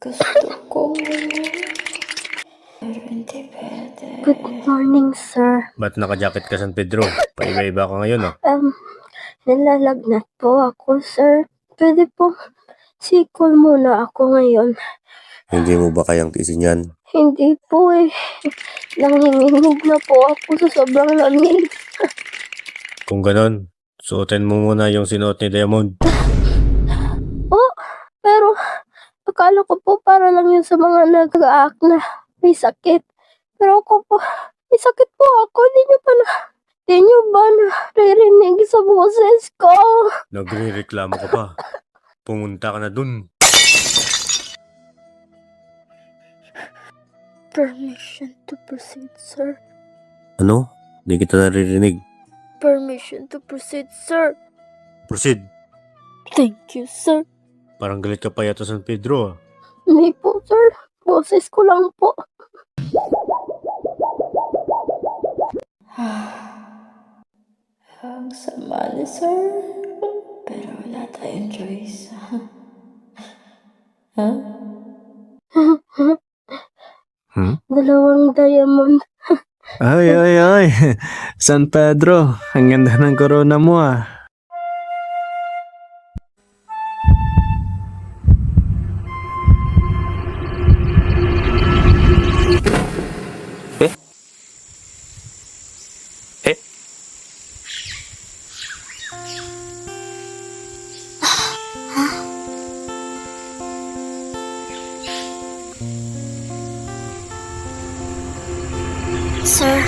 Gusto ko, pero hindi pwede. Good morning, sir. Ba't naka-jacket ka, San Pedro? Paiba-iba ka ngayon, oh. Nalalagnat po ako, sir. Pwede po sikol muna ako ngayon. Hindi mo ba kayang tiisin yan? Hindi po eh. Nanginginig na po ako sa sobrang lamig. Kung ganon, suotin mo muna yung sinuot ni Diamond. Oh, pero akala ko po para lang yun sa mga nag-aak na may sakit. Pero ako po, may sakit po ako. Di nyo ba naririnig sa boses ko? Nagre-reklamo ka pa. Pumunta ka na dun. Permission to proceed, sir. Ano? Di kita naririnig. Permission to proceed, sir. Proceed. Thank you, sir. Parang galit ka pa yata, San Pedro, ah. Hindi po, sir. Boses ko lang po. Ang sama ni sir. Pero wala tayong choice. Ha? Dalawang diamond. Ay. San Pedro, ang ganda ng corona mo ah. Sir,